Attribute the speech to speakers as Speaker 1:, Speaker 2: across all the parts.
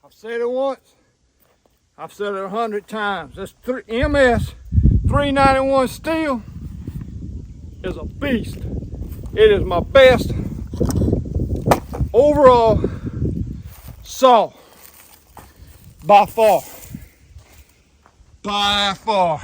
Speaker 1: I've said it once, I've said it 100 times. This MS 391 steel is a beast. It is my best overall saw by far. By far.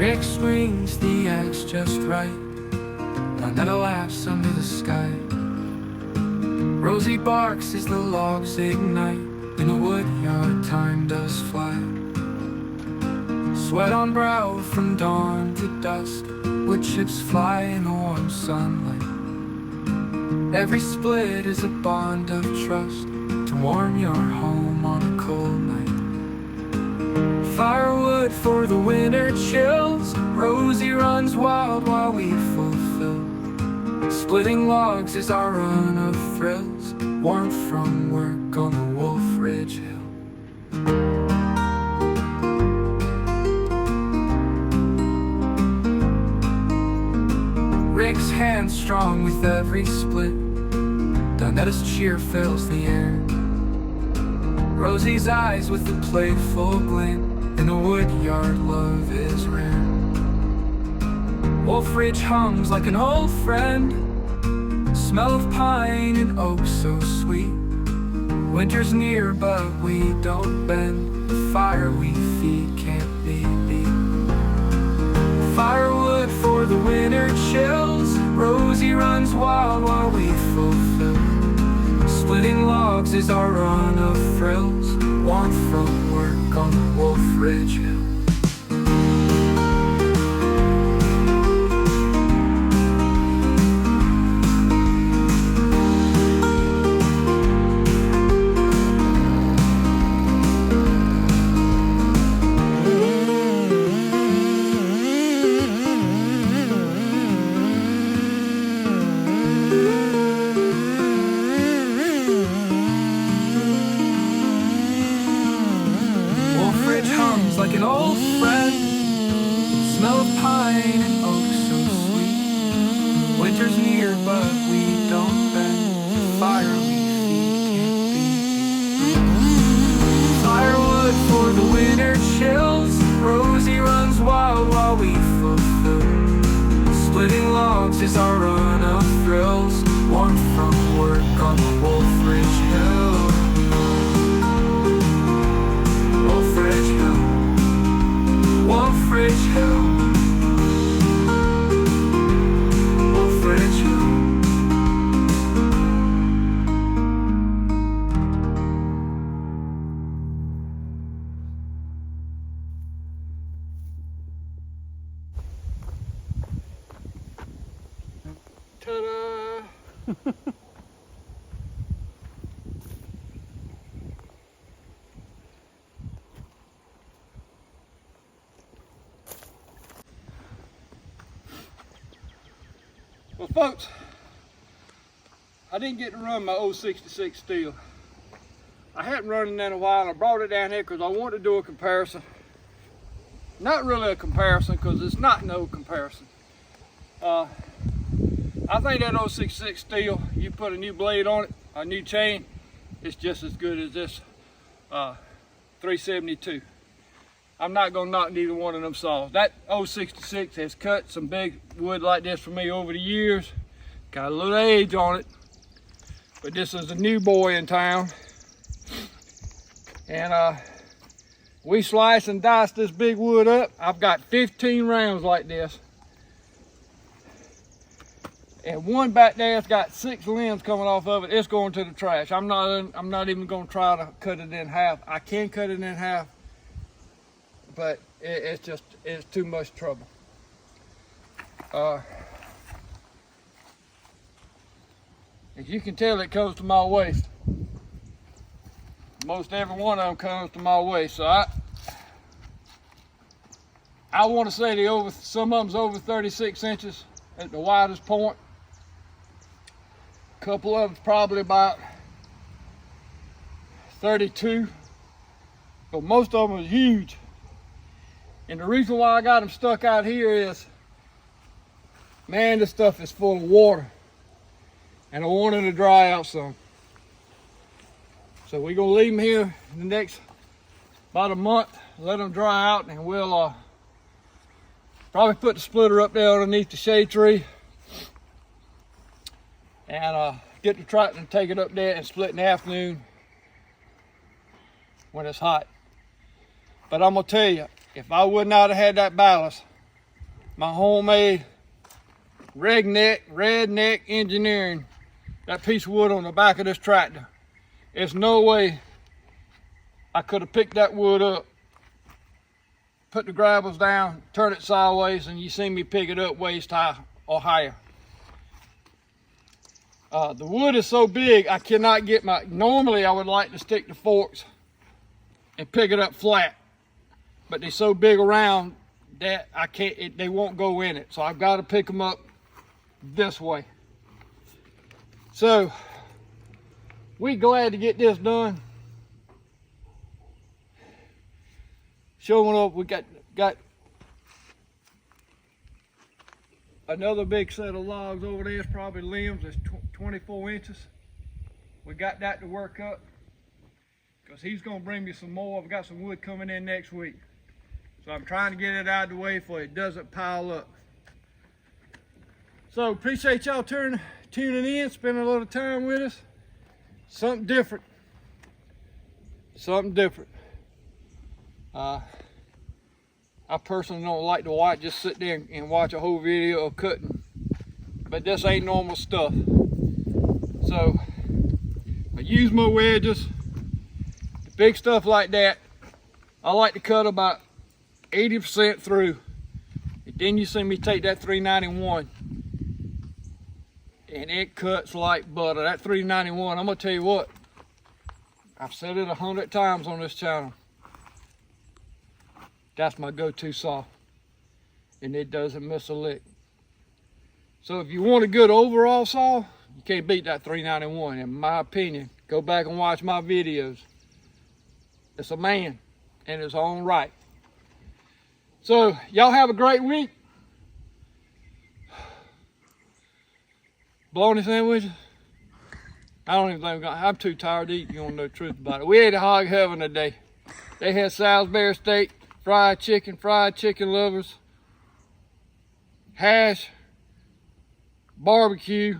Speaker 2: Rick swings the axe just right, Donetta laughs under the sky. Rosie barks as the logs ignite, in the woodyard time does fly. Sweat on brow from dawn to dusk, wood chips fly in the warm sunlight. Every split is a bond of trust, to warm your home on a cold night. Firewood for the winter chills, Rosie runs wild while we fulfill. Splitting logs is our run of thrills, warmth from work on the Wolf Ridge Hill. Rick's hands strong with every split, Donetta's cheer fills the air. Rosie's eyes with a playful gleam, in the woodyard love is rare. Wolf Ridge hums like an old friend, smell of pine and oak so sweet. Winter's near but we don't bend, the fire we feed can't be beat. Firewood for the winter chills, Rosie runs wild while we fulfill. Splitting logs is our run of thrills, warmth from work on the Wolf Ridge Hill. Like an old friend, smell of pine and oak so sweet. Winter's near but we don't bend, the fire we feed can't be. Firewood for the winter chills, Rosie runs wild while we fulfill. Splitting logs is our run of thrills, warmth from work on the Wolf Ridge Hill. Wolf Ridge Hill, Wolf Ridge Hill, Wolf Ridge Hill.
Speaker 1: Ta-da! Well, folks, I didn't get to run my old 66 steel. I hadn't run it in a while, and I brought it down here because I wanted to do a comparison. Not really a comparison, because it's not no comparison. I think that old 66 steel, you put a new blade on it, a new chain, it's just as good as this 372. I'm not gonna knock neither one of them saws. That old 66 has cut some big wood like this for me over the years. Got a little age on it, but this is a new boy in town. And we slice and dice this big wood up. I've got 15 rounds like this. And one back there's got 6 limbs coming off of it. It's going to the trash. I'm not even gonna try to cut it in half. I can cut it in half, but it's too much trouble. As you can tell, it comes to my waist. Most every one of them comes to my waist. So I want to say some of them's over 36 inches at the widest point. A couple of them's probably about 32, but most of them are huge. And the reason why I got them stuck out here is, man, this stuff is full of water, and I want it to dry out some. So we're gonna leave them here in the next about a month, let them dry out, and we'll probably put the splitter up there underneath the shade tree, and get the tractor and take it up there and split in the afternoon when it's hot. But I'm gonna tell you, if I would not have had that ballast, my homemade redneck engineering, that piece of wood on the back of this tractor. There's no way I could have picked that wood up, put the gravels down, turn it sideways, and you see me pick it up waist high or higher. The wood is so big, I cannot get my, normally I would like to stick the forks and pick it up flat, but they're so big around that I can't, they won't go in it. So I've got to pick them up this way. So we glad to get this done. Showing up, we got another big set of logs over there. It's probably limbs that's 24 inches. We got that to work up because he's gonna bring me some more. I've got some wood coming in next week. So I'm trying to get it out of the way so it doesn't pile up. So appreciate y'all tuning in, spending a little time with us. Something different. Something different. I personally don't like to just sit there and watch a whole video of cutting. But this ain't normal stuff. So I use my wedges. The big stuff like that, I like to cut about 80% through. And then you see me take that 391 and it cuts like butter. That 391, I'm gonna tell you what, I've said it 100 times on this channel. That's my go-to saw, and it doesn't miss a lick. So if you want a good overall saw, you can't beat that 391, in my opinion. Go back and watch my videos. It's a man in his own right. So y'all have a great week. Bologna sandwiches? I don't even think I'm too tired to eat, if you want to know the truth about it. We ate a hog heaven today. They had Salisbury steak, fried chicken lovers, hash, barbecue,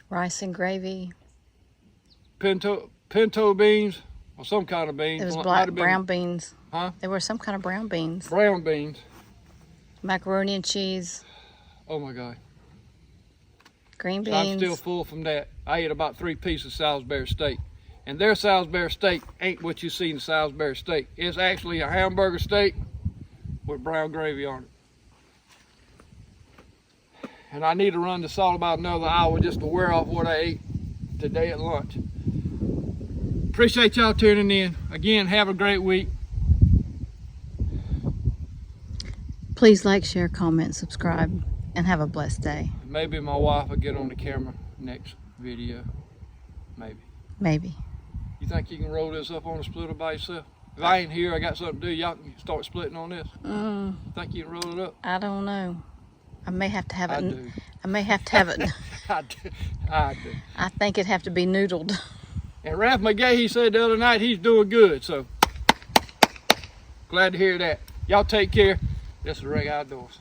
Speaker 3: rice and gravy,
Speaker 1: pinto beans, or some kind of beans.
Speaker 3: It was brown beans.
Speaker 1: Huh?
Speaker 3: They were some kind of brown beans.
Speaker 1: Brown beans.
Speaker 3: Macaroni and cheese.
Speaker 1: Oh my God.
Speaker 3: Green beans.
Speaker 1: I'm still full from that. I ate about 3 pieces of Salisbury steak. And their Salisbury steak ain't what you see in Salisbury steak. It's actually a hamburger steak with brown gravy on it. And I need to run the saw about another hour just to wear off what I ate today at lunch. Appreciate y'all tuning in. Again, have a great week.
Speaker 3: Please like, share, comment, subscribe, and have a blessed day.
Speaker 1: Maybe my wife will get on the camera next video. Maybe.
Speaker 3: Maybe.
Speaker 1: You think you can roll this up on a splitter by yourself? If I ain't here, I got something to do. Y'all can start splitting on this. Think you can roll it up?
Speaker 3: I don't know. I may have to have it.
Speaker 1: I do.
Speaker 3: I may have to have it.
Speaker 1: I do.
Speaker 3: I think it'd have to be noodled.
Speaker 1: And Ralph McGay, he said the other night he's doing good. So glad to hear that. Y'all take care. This is Ring Outdoors.